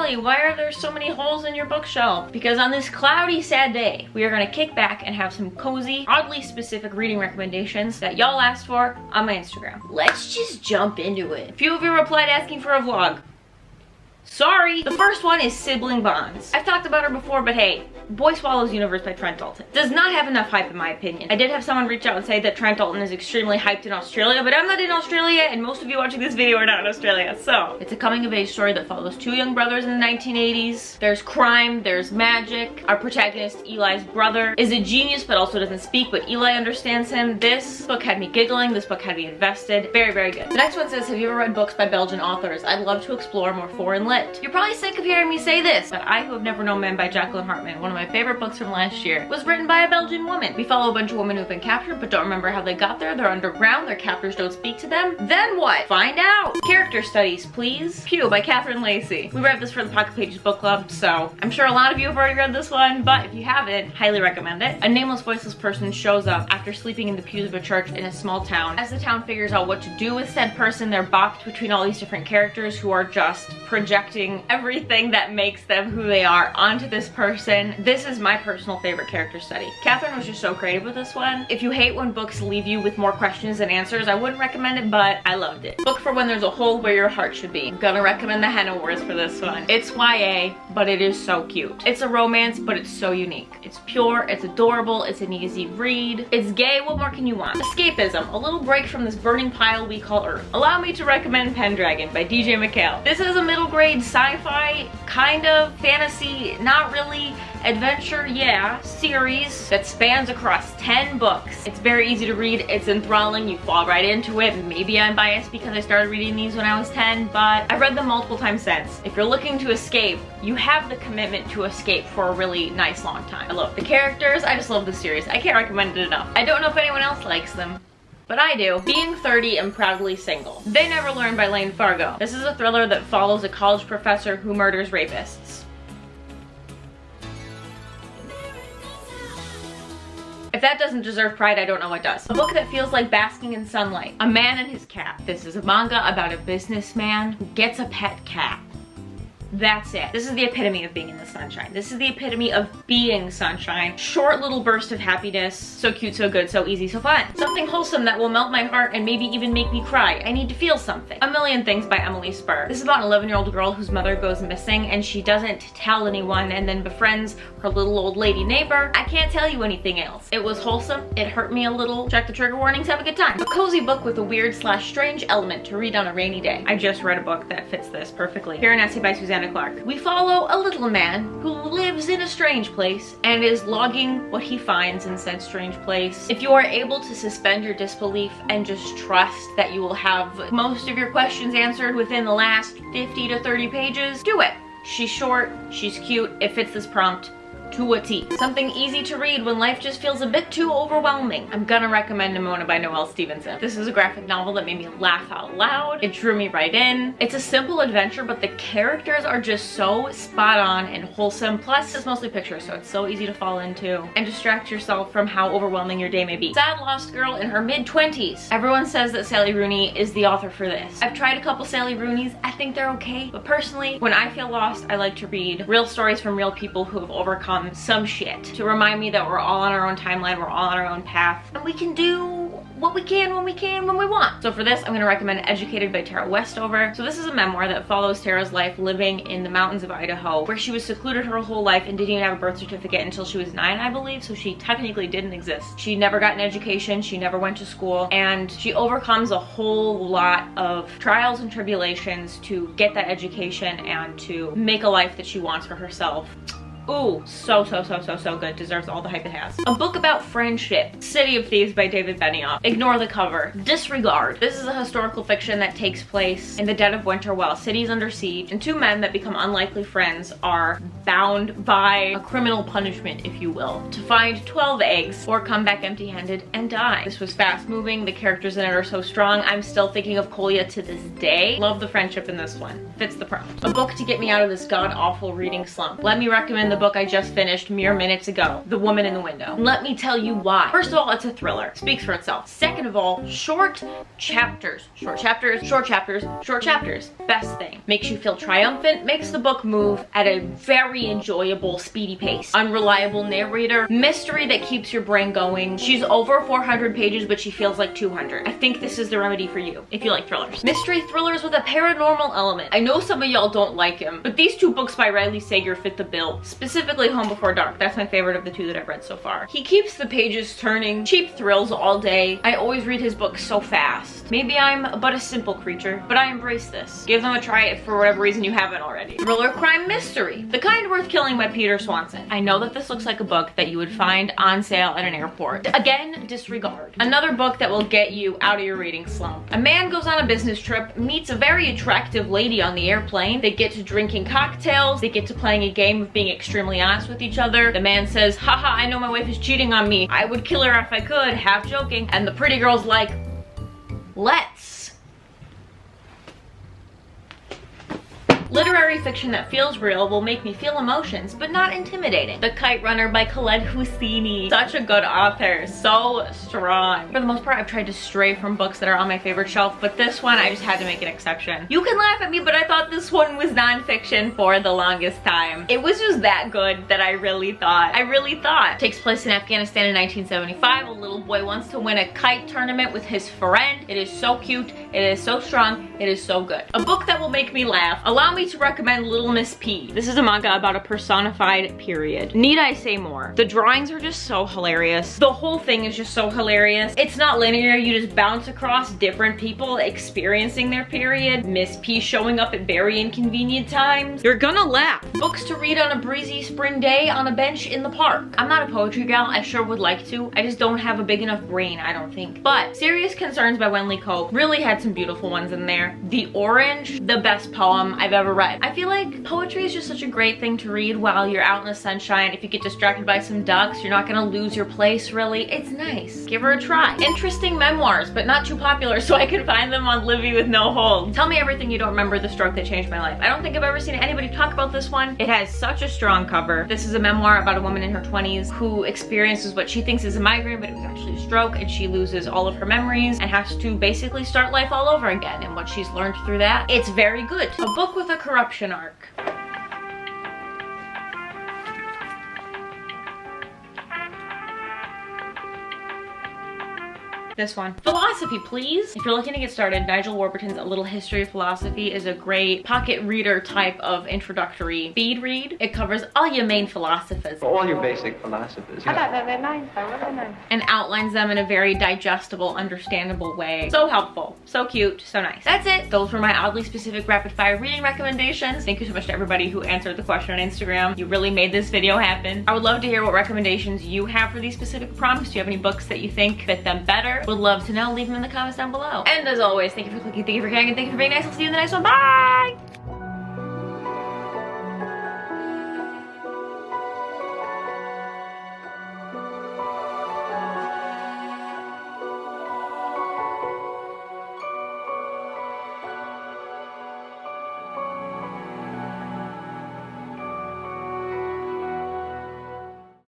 Sally, why are there so many holes in your bookshelf? Because on this cloudy, sad day, we are gonna kick back and have some cozy, oddly specific reading recommendations that y'all asked for on my Instagram. Let's just jump into it. A few of you replied asking for a vlog. Sorry. The first one is Sibling Bonds. I've talked about her before, but hey, Boy Swallows Universe by Trent Dalton does not have enough hype in my opinion. I did have someone reach out and say that Trent Dalton is extremely hyped in Australia, but I'm not in Australia and most of you watching this video are not in Australia. So it's a coming of age story that follows two young brothers in the 1980s. There's crime, there's magic. Our protagonist, Eli's brother, is a genius but also doesn't speak, but Eli understands him. This book had me giggling, this book had me invested. Very, very good. The next one says, have you ever read books by Belgian authors? I'd love to explore more foreign lit. You're probably sick of hearing me say this, but I Who Have Never Known Men by Jacqueline Hartman, one of my favorite books from last year, was written by a Belgian woman. We follow a bunch of women who've been captured but don't remember how they got there. They're underground, their captors don't speak to them. Then what? Find out! Character studies, please. Pew by Catherine Lacey. We read this for the Pocket Pages book club, so I'm sure a lot of you have already read this one, but if you haven't, highly recommend it. A nameless, voiceless person shows up after sleeping in the pews of a church in a small town. As the town figures out what to do with said person, they're bopped between all these different characters who are just projecting everything that makes them who they are onto this person. This is my personal favorite character study. Catherine was just so creative with this one. If you hate when books leave you with more questions than answers, I wouldn't recommend it, but I loved it. Book for when there's a hole where your heart should be. I'm gonna recommend the Henna Wars for this one. It's YA, but it is so cute. It's a romance, but it's so unique. It's pure, it's adorable, it's an easy read. It's gay, what more can you want? Escapism, a little break from this burning pile we call Earth. Allow me to recommend Pendragon by DJ McHale. This is a middle grade sci-fi, kind of fantasy, not really, adventure, yeah, series that spans across 10 books. It's very easy to read, it's enthralling, you fall right into it. Maybe I'm biased because I started reading these when I was 10, but I've read them multiple times since. If you're looking to escape, you have the commitment to escape for a really nice long time. I love the characters, I just love the series. I can't recommend it enough. I don't know if anyone else likes them, but I do. Being 30 and Proudly Single. They Never Learn by Lane Fargo. This is a thriller that follows a college professor who murders rapists. If that doesn't deserve pride, I don't know what does. A book that feels like basking in sunlight. A Man and His Cat. This is a manga about a businessman who gets a pet cat. That's it. This is the epitome of being in the sunshine. This is the epitome of being sunshine. Short little burst of happiness. So cute, so good, so easy, so fun. Something wholesome that will melt my heart and maybe even make me cry. I need to feel something. A Million Things by Emily Spur. This is about an 11-year-old girl whose mother goes missing and she doesn't tell anyone and then befriends her little old lady neighbor. I can't tell you anything else. It was wholesome. It hurt me a little. Check the trigger warnings, have a good time. A cozy book with a weird/strange element to read on a rainy day. I just read a book that fits this perfectly. Here in Essay by Susanna Clark. We follow a little man who lives in a strange place and is logging what he finds in said strange place. If you are able to suspend your disbelief and just trust that you will have most of your questions answered within the last 50 to 30 pages, do it. She's short, she's cute, it fits this prompt to a T. Something easy to read when life just feels a bit too overwhelming. I'm gonna recommend Nimona by Noelle Stevenson. This is a graphic novel that made me laugh out loud. It drew me right in. It's a simple adventure, but the characters are just so spot on and wholesome. Plus, it's mostly pictures, so it's so easy to fall into and distract yourself from how overwhelming your day may be. Sad lost girl in her mid-20s. Everyone says that Sally Rooney is the author for this. I've tried a couple Sally Rooneys. I think they're okay, but personally, when I feel lost, I like to read real stories from real people who have overcome some shit to remind me that we're all on our own timeline, we're all on our own path, and we can do what we can when we want. So for this, I'm gonna recommend Educated by Tara Westover. So this is a memoir that follows Tara's life living in the mountains of Idaho, where she was secluded her whole life and didn't even have a birth certificate until she was 9, I believe, so she technically didn't exist. She never got an education, she never went to school, and she overcomes a whole lot of trials and tribulations to get that education and to make a life that she wants for herself. Ooh, so good. Deserves all the hype it has. A book about friendship. City of Thieves by David Benioff. Ignore the cover. Disregard. This is a historical fiction that takes place in the dead of winter while a city is under siege, and two men that become unlikely friends are bound by a criminal punishment, if you will, to find 12 eggs or come back empty-handed and die. This was fast moving. The characters in it are so strong. I'm still thinking of Kolya to this day. Love the friendship in this one. Fits the prompt. A book to get me out of this god-awful reading slump. Let me recommend the book I just finished mere minutes ago, The Woman in the Window. Let me tell you why. First of all, it's a thriller. Speaks for itself. Second of all, short chapters. Short chapters, short chapters, short chapters. Best thing. Makes you feel triumphant, makes the book move at a very enjoyable, speedy pace. Unreliable narrator, mystery that keeps your brain going. She's over 400 pages, but she feels like 200. I think this is the remedy for you, if you like thrillers. Mystery thrillers with a paranormal element. I know some of y'all don't like him, but these two books by Riley Sager fit the bill. Specifically Home Before Dark. That's my favorite of the two that I've read so far. He keeps the pages turning, cheap thrills all day. I always read his books so fast. Maybe I'm but a simple creature, but I embrace this. Give them a try if for whatever reason you haven't already. Thriller crime mystery. The Kind Worth Killing by Peter Swanson. I know that this looks like a book that you would find on sale at an airport. Again, disregard. Another book that will get you out of your reading slump. A man goes on a business trip, meets a very attractive lady on the airplane. They get to drinking cocktails. They get to playing a game of being extremely honest with each other. The man says, haha, I know my wife is cheating on me. I would kill her if I could, half joking. And the pretty girl's like, let's. Literary fiction that feels real will make me feel emotions, but not intimidating. The Kite Runner by Khaled Hosseini. Such a good author, so strong. For the most part, I've tried to stray from books that are on my favorite shelf, but this one, I just had to make an exception. You can laugh at me, but I thought this one was nonfiction for the longest time. It was just that good that I really thought. Takes place in Afghanistan in 1975. A little boy wants to win a kite tournament with his friend. It is so cute, it is so strong, it is so good. A book that will make me laugh. Allow me to recommend Little Miss P. This is a manga about a personified period. Need I say more? The drawings are just so hilarious. The whole thing is just so hilarious. It's not linear. You just bounce across different people experiencing their period. Miss P showing up at very inconvenient times. You're gonna laugh. Books to read on a breezy spring day on a bench in the park. I'm not a poetry gal. I sure would like to. I just don't have a big enough brain, I don't think. But Serious Concerns by Wenley Cope really had some beautiful ones in there. The Orange, the best poem I've ever read. I feel like poetry is just such a great thing to read while you're out in the sunshine. If you get distracted by some ducks, you're not gonna lose your place, really. It's nice. Give her a try. Interesting memoirs, but not too popular, so I can find them on Libby with no hold. Tell Me Everything You Don't Remember, The Stroke That Changed My Life. I don't think I've ever seen anybody talk about this one. It has such a strong cover. This is a memoir about a woman in her 20s who experiences what she thinks is a migraine, but it was actually a stroke, and she loses all of her memories and has to basically start life all over again, and what she's learned through that. It's very good. A book with a corruption arc. This one. Philosophy, please. If you're looking to get started, Nigel Warburton's A Little History of Philosophy is a great pocket reader type of introductory speed read. It covers all your main philosophers. All your basic philosophers. I thought that they're nice. I was nice. And outlines them in a very digestible, understandable way. So helpful, so cute, so nice. That's it. Those were my oddly specific rapid fire reading recommendations. Thank you so much to everybody who answered the question on Instagram. You really made this video happen. I would love to hear what recommendations you have for these specific prompts. Do you have any books that you think fit them better? Would love to know. Leave them in the comments down below. And as always, thank you for clicking, thank you for caring, and thank you for being nice. I'll see you in the next one. Bye!